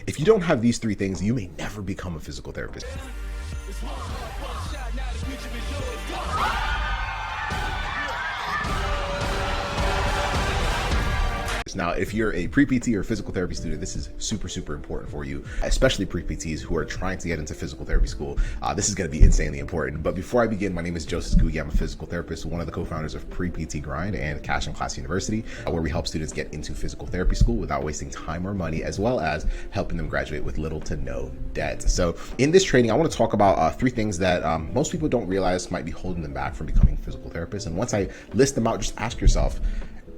If you don't have these three things, you may never become a physical therapist. Now, if you're a pre-PT or physical therapy student, this is super, super important for you, especially pre-PTs who are trying to get into physical therapy school. This is going to be insanely important. But before I begin, my name is Joseph Gugi. I'm a physical therapist, one of the co-founders of Pre-PT Grind and Cash and Class University, where we help students get into physical therapy school without wasting time or money, as well as helping them graduate with little to no debt. So in this training, I want to talk about three things that most people don't realize might be holding them back from becoming physical therapists. And once I list them out, just ask yourself,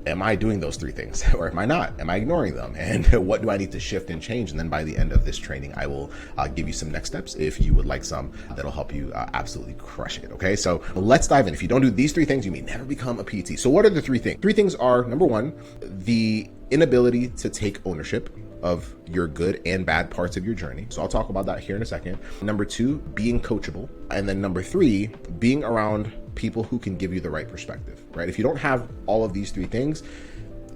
am I doing those three things or am I not? Am I ignoring them? And what do I need to shift and change? And then by the end of this training, I will give you some next steps if you would like some that'll help you absolutely crush it. Okay, so let's dive in. If you don't do these three things, you may never become a PT. So what are the three things? Three things are, number one, the inability to take ownership of your good and bad parts of your journey. So I'll talk about that here in a second. Number two, being coachable. And then number three, being around people who can give you the right perspective, right? If you don't have all of these three things,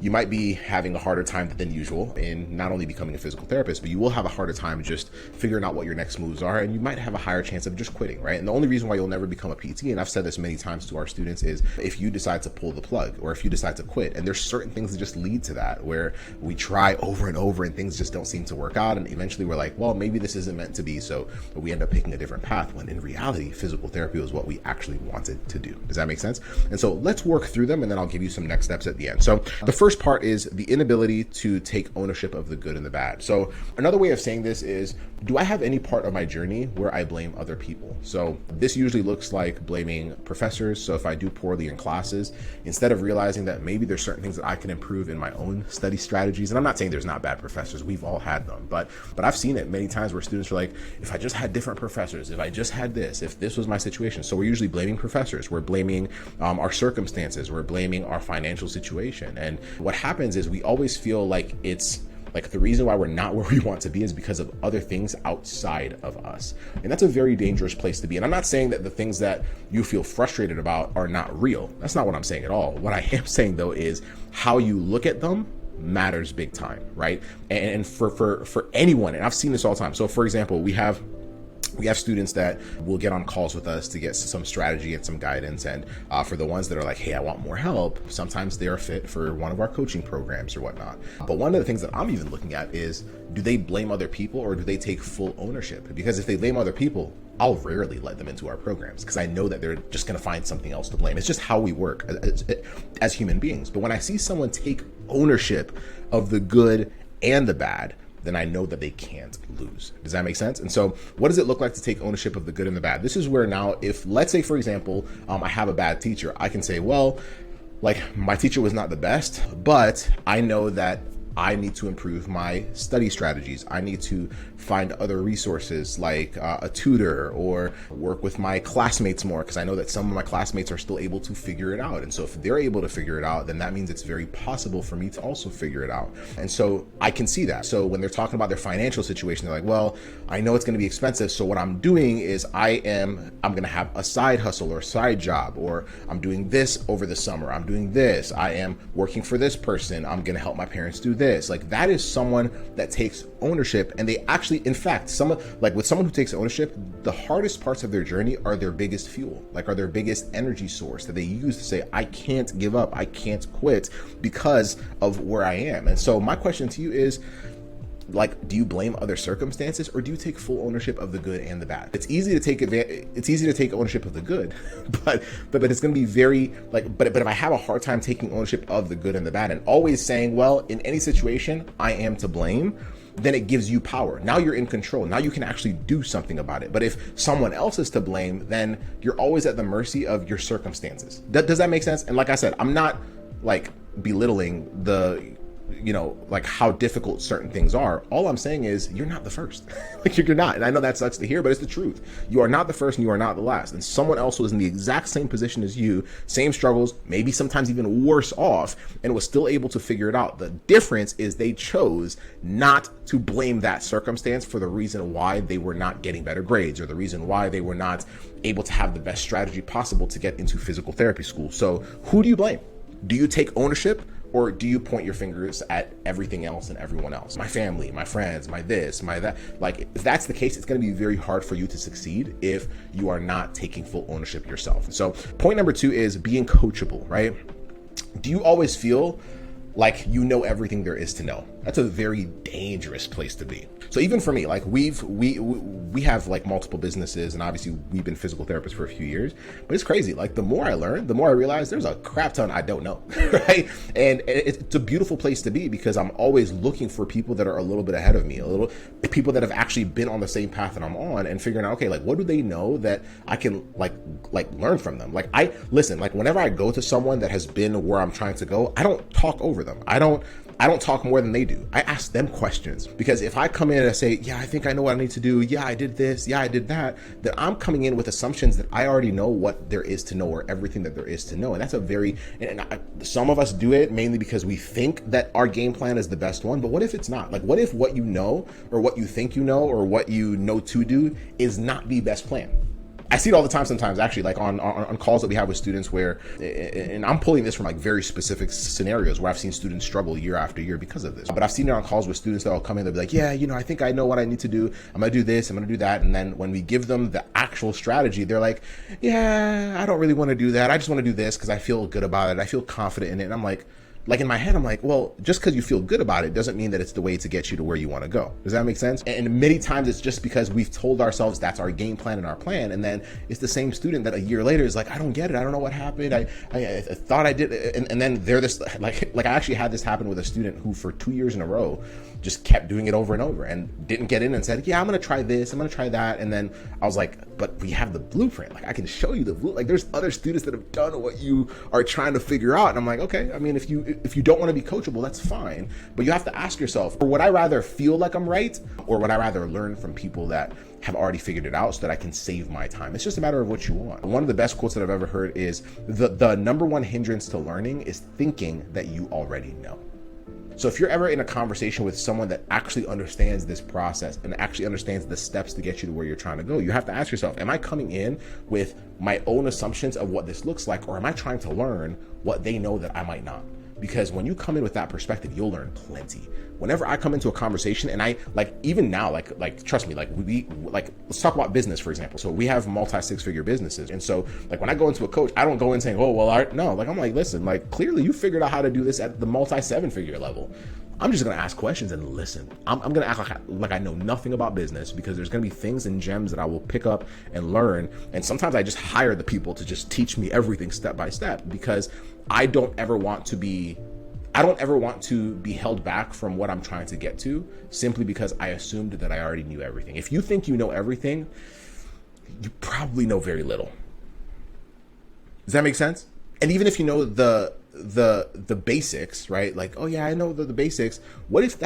you might be having a harder time than usual in not only becoming a physical therapist, but you will have a harder time just figuring out what your next moves are, and you might have a higher chance of just quitting, right? And the only reason why you'll never become a PT, and I've said this many times to our students, is if you decide to pull the plug or if you decide to quit. And there's certain things that just lead to that, where we try over and over and things just don't seem to work out, and eventually we're like, well, maybe this isn't meant to be, so we end up picking a different path, when in reality, physical therapy was what we actually wanted to do. Does that make sense? And so let's work through them, and then I'll give you some next steps at the end. So the first part is the inability to take ownership of the good and the bad. So another way of saying this is, do I have any part of my journey where I blame other people? So this usually looks like blaming professors. So if I do poorly in classes, instead of realizing that maybe there's certain things that I can improve in my own study strategies, and I'm not saying there's not bad professors, we've all had them, but I've seen it many times where students are like, if I just had different professors, if I just had this, if this was my situation. So we're usually blaming professors, we're blaming our circumstances, we're blaming our financial situation. And what happens is we always feel like it's like the reason why we're not where we want to be is because of other things outside of us. And that's a very dangerous place to be. And I'm not saying that the things that you feel frustrated about are not real. That's not what I'm saying at all. What I am saying though is how you look at them matters big time, right? And for anyone, and I've seen this all the time. So for example, we have students that will get on calls with us to get some strategy and some guidance. And for the ones that are like, hey, I want more help, sometimes they're a fit for one of our coaching programs or whatnot. But one of the things that I'm even looking at is, do they blame other people or do they take full ownership? Because if they blame other people, I'll rarely let them into our programs because I know that they're just going to find something else to blame. It's just how we work as human beings. But when I see someone take ownership of the good and the bad, then I know that they can't lose. Does that make sense? And so what does it look like to take ownership of the good and the bad? This is where now, if let's say, for example, I have a bad teacher, I can say, well, like my teacher was not the best, but I know that I need to improve my study strategies. I need to find other resources like a tutor or work with my classmates more, because I know that some of my classmates are still able to figure it out. And so if they're able to figure it out, then that means it's very possible for me to also figure it out. And so I can see that. So when they're talking about their financial situation, they're like, well, I know it's going to be expensive. So what I'm doing is I'm going to have a side hustle or side job, or I'm doing this over the summer. I'm doing this. I am working for this person. I'm going to help my parents do this. Like that is someone that takes ownership, and they actually, in fact, with someone who takes ownership, the hardest parts of their journey are their biggest fuel, like are their biggest energy source that they use to say, I can't give up, I can't quit because of where I am. And so my question to you is, like, do you blame other circumstances or do you take full ownership of the good and the bad? It's easy to take ownership of the good, but it's going to be very but if I have a hard time taking ownership of the good and the bad and always saying, well, in any situation, I am to blame, then it gives you power. Now you're in control. Now you can actually do something about it. But if someone else is to blame, then you're always at the mercy of your circumstances. Does that make sense? And like I said, I'm not like belittling like how difficult certain things are. All I'm saying is you're not the first. Like you're not. And I know that sucks to hear, but it's the truth. You are not the first and you are not the last. And someone else was in the exact same position as you, same struggles, maybe sometimes even worse off, and was still able to figure it out. The difference is they chose not to blame that circumstance for the reason why they were not getting better grades or the reason why they were not able to have the best strategy possible to get into physical therapy school. So who do you blame? Do you take ownership Or do you point your fingers at everything else and everyone else? My family, my friends, my this, my that. Like, if that's the case, it's going to be very hard for you to succeed if you are not taking full ownership yourself. So point number 2 is being coachable, right? Do you always feel like you know everything there is to know? That's a very dangerous place to be. So even for me, like we have like multiple businesses, and obviously we've been physical therapists for a few years, but it's crazy. Like the more I learn, the more I realize there's a crap ton I don't know, right? And it's a beautiful place to be because I'm always looking for people that are a little bit ahead of me, people that have actually been on the same path that I'm on, and figuring out, okay, like what do they know that I can like learn from them? Like like whenever I go to someone that has been where I'm trying to go, I don't talk over them. I don't talk more than they do. I ask them questions, because if I come in and I say, yeah, I think I know what I need to do. Yeah, I did this. Yeah, I did that. Then I'm coming in with assumptions that I already know what there is to know, or everything that there is to know. And that's some of us do it mainly because we think that our game plan is the best one. But what if it's not? Like, what if what you know, or what you think you know, or what you know to do is not the best plan? I see it all the time sometimes, actually, like on calls that we have with students where, and I'm pulling this from like very specific scenarios where I've seen students struggle year after year because of this. But I've seen it on calls with students that will come in, they'll be like, yeah, I think I know what I need to do. I'm going to do this, I'm going to do that. And then when we give them the actual strategy, they're like, yeah, I don't really want to do that. I just want to do this because I feel good about it. I feel confident in it. And I'm like in my head, I'm like, well, just because you feel good about it doesn't mean that it's the way to get you to where you want to go. Does that make sense? And many times it's just because we've told ourselves that's our game plan and our plan. And then it's the same student that a year later is like, I don't get it. I don't know what happened. I thought I did. And then they're this, like I actually had this happen with a student who for 2 years in a row just kept doing it over and over and didn't get in and said, yeah, I'm going to try this. I'm going to try that. And then I was like, but we have the blueprint. Like I can show you the blueprint. Like there's other students that have done what you are trying to figure out. And I'm like, okay, I mean, if you don't want to be coachable, that's fine. But you have to ask yourself, or would I rather feel like I'm right, or would I rather learn from people that have already figured it out so that I can save my time? It's just a matter of what you want. One of the best quotes that I've ever heard is the number one hindrance to learning is thinking that you already know. So if you're ever in a conversation with someone that actually understands this process and actually understands the steps to get you to where you're trying to go, you have to ask yourself, am I coming in with my own assumptions of what this looks like, or am I trying to learn what they know that I might not? Because when you come in with that perspective, you'll learn plenty. Whenever I come into a conversation, and I like, even now, like trust me, let's talk about business, for example. So we have multi 6-figure businesses. And so like when I go into a coach, I don't go in saying, oh, well, no, like I'm like, listen, like clearly you figured out how to do this at the multi 7-figure level. I'm just going to ask questions and listen. I'm going to act like I know nothing about business, because there's going to be things and gems that I will pick up and learn. And sometimes I just hire the people to just teach me everything step by step, because I don't ever want to be held back from what I'm trying to get to simply because I assumed that I already knew everything. If you think you know everything, you probably know very little. Does that make sense? And even if you know the basics, right? Like, oh yeah, I know the basics. What if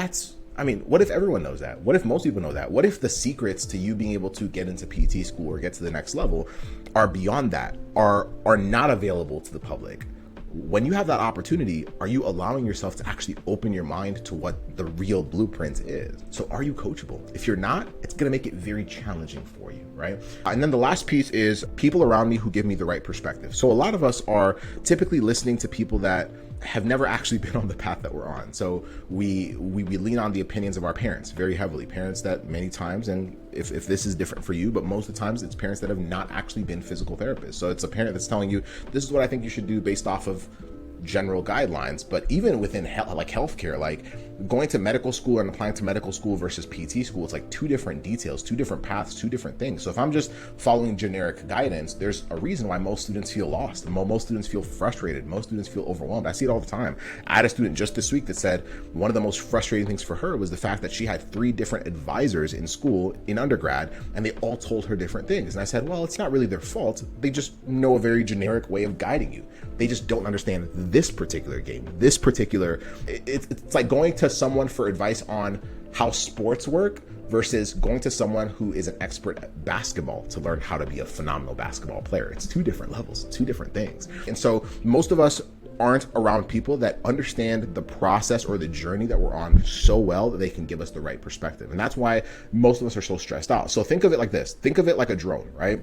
everyone knows that? What if most people know that? What if the secrets to you being able to get into PT school or get to the next level are beyond that, are not available to the public? When you have that opportunity, are you allowing yourself to actually open your mind to what the real blueprint is? So are you coachable? If you're not, it's going to make it very challenging for you, right? And then the last piece is people around me who give me the right perspective. So a lot of us are typically listening to people that have never actually been on the path that we're on. So we lean on the opinions of our parents very heavily. Parents that many times, and if this is different for you, but most of the times it's parents that have not actually been physical therapists. So it's a parent that's telling you, this is what I think you should do based off of general guidelines. But even within healthcare, like going to medical school and applying to medical school versus PT school, it's like two different details, two different paths, two different things. So if I'm just following generic guidance, there's a reason why most students feel lost. Most students feel frustrated. Most students feel overwhelmed. I see it all the time. I had a student just this week that said one of the most frustrating things for her was the fact that she had 3 different advisors in school in undergrad, and they all told her different things. And I said, well, it's not really their fault. They just know a very generic way of guiding you. They just don't understand this particular game, it's like going to someone for advice on how sports work versus going to someone who is an expert at basketball to learn how to be a phenomenal basketball player. It's 2 different levels, 2 different things. And so most of us aren't around people that understand the process or the journey that we're on so well that they can give us the right perspective. And that's why most of us are so stressed out. So think of it like this. Think of it like a drone, right?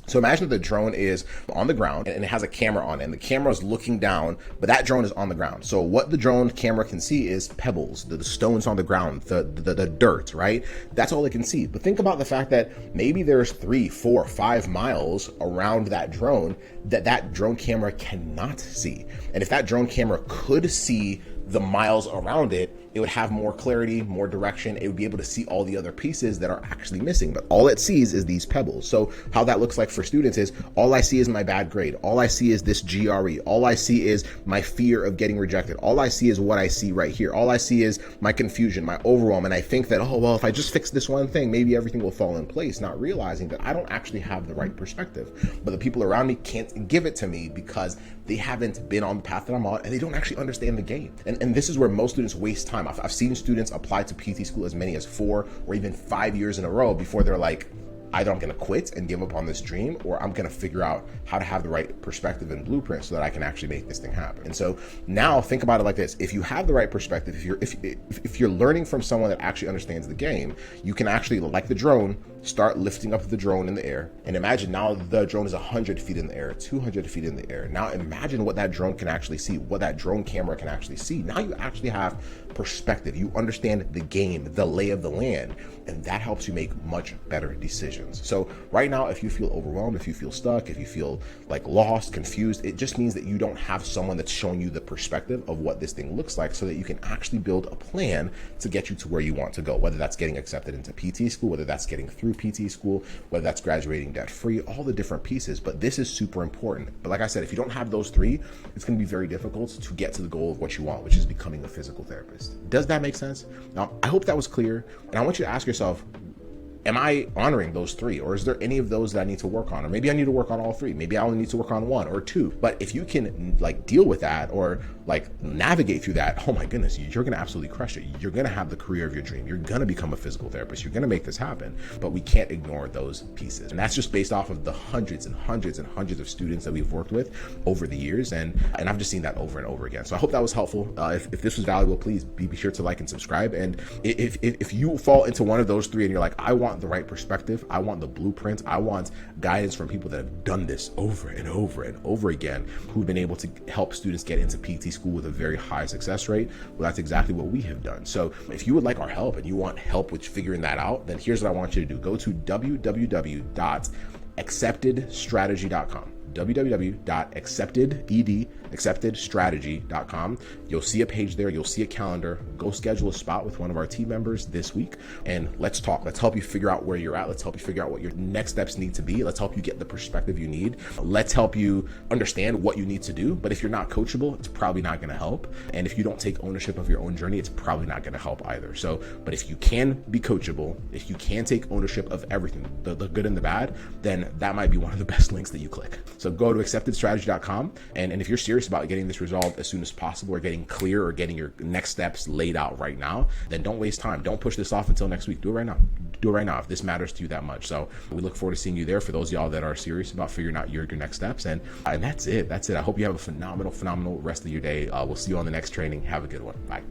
So imagine that the drone is on the ground and it has a camera on it, and the camera is looking down, but that drone is on the ground. So what the drone camera can see is pebbles, the stones on the ground, the dirt, right? That's all it can see. But think about the fact that maybe there's 3, 4, 5 miles around that drone that drone camera cannot see. And if that drone camera could see the miles around it, it would have more clarity, more direction. It would be able to see all the other pieces that are actually missing, but all it sees is these pebbles. So how that looks like for students is, all I see is my bad grade. All I see is this GRE. All I see is my fear of getting rejected. All I see is what I see right here. All I see is my confusion, my overwhelm. And I think that, oh, well, if I just fix this one thing, maybe everything will fall in place, not realizing that I don't actually have the right perspective. But the people around me can't give it to me because they haven't been on the path that I'm on, and they don't actually understand the game. And this is where most students waste time. I've seen students apply to PT school as many as 4 or even 5 years in a row before they're like, either I'm going to quit and give up on this dream, or I'm going to figure out how to have the right perspective and blueprint so that I can actually make this thing happen. And so now think about it like this. If you have the right perspective, if you're learning from someone that actually understands the game, you can actually, like the drone, start lifting up the drone in the air. And imagine now the drone is 100 feet in the air, 200 feet in the air. Now imagine what that drone can actually see, what that drone camera can actually see. Now you actually have perspective. You understand the game, the lay of the land, and that helps you make much better decisions. So right now, if you feel overwhelmed, if you feel stuck, if you feel like lost, confused, it just means that you don't have someone that's showing you the perspective of what this thing looks like so that you can actually build a plan to get you to where you want to go, whether that's getting accepted into PT school, whether that's getting through PT school, whether that's graduating debt-free, all the different pieces. But this is super important. But like I said, if you don't have those 3, it's going to be very difficult to get to the goal of what you want, which is becoming a physical therapist. Does that make sense? Now, I hope that was clear. And I want you to ask yourself, am I honoring those 3, or is there any of those that I need to work on? Or maybe I need to work on all 3. Maybe I only need to work on 1 or 2. But if you can like deal with that or like navigate through that, oh my goodness, you're going to absolutely crush it. You're going to have the career of your dream. You're going to become a physical therapist. You're going to make this happen. But we can't ignore those pieces. And that's just based off of the hundreds and hundreds and hundreds of students that we've worked with over the years. And I've just seen that over and over again. So I hope that was helpful. If this was valuable, please be sure to like and subscribe. And if you fall into one of those 3 and you're like, I want the right perspective, I want the blueprint, I want guidance from people that have done this over and over and over again, who've been able to help students get into PT school with a very high success rate, well, that's exactly what we have done. So if you would like our help and you want help with figuring that out, then here's what I want you to do. Go to www.acceptedstrategy.com. www.acceptedstrategy.com. You'll see a page there. You'll see a calendar. Go schedule a spot with one of our team members this week, and let's talk. Let's help you figure out where you're at. Let's help you figure out what your next steps need to be. Let's help you get the perspective you need. Let's help you understand what you need to do. But if you're not coachable, it's probably not going to help. And if you don't take ownership of your own journey, it's probably not going to help either. So, but if you can be coachable, if you can take ownership of everything, the good and the bad, then that might be one of the best links that you click. So go to acceptedstrategy.com. And if you're serious about getting this resolved as soon as possible, or getting clear, or getting your next steps laid out right now, then don't waste time. Don't push this off until next week. Do it right now. Do it right now if this matters to you that much. So we look forward to seeing you there for those of y'all that are serious about figuring out your next steps. And that's it. That's it. I hope you have a phenomenal rest of your day. We'll see you on the next training. Have a good one. Bye.